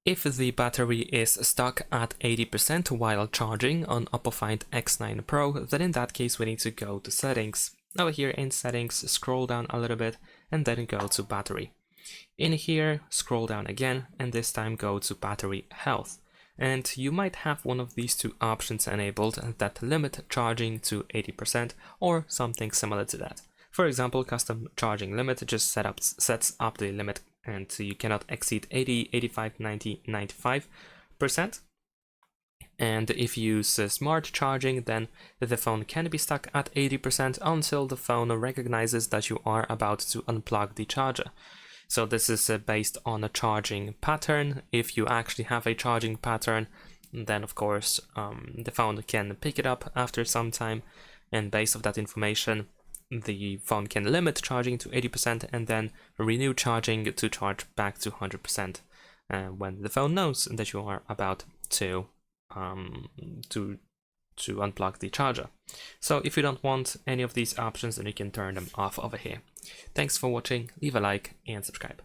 If the battery is stuck at 80% while charging on OPPO Find X9 Pro, then in that case we need to go to settings. Over here in settings, scroll down a little bit and then go to battery. In here, scroll down again and this time go to battery health. And you might have one of these two options enabled that limit charging to 80% or something similar to that. For example, custom charging limit just sets up the limit and you cannot exceed 80, 85, 90, 95%. And if you use smart charging, then the phone can be stuck at 80% until the phone recognizes that you are about to unplug the charger. So this is based on a charging pattern. If you actually have a charging pattern, then of course the phone can pick it up after some time, and based on that information, the phone can limit charging to 80% and then renew charging to charge back to 100% when the phone knows that you are about to unplug the charger. So if you don't want any of these options, then you can turn them off over here. Thanks for watching, leave a like and subscribe.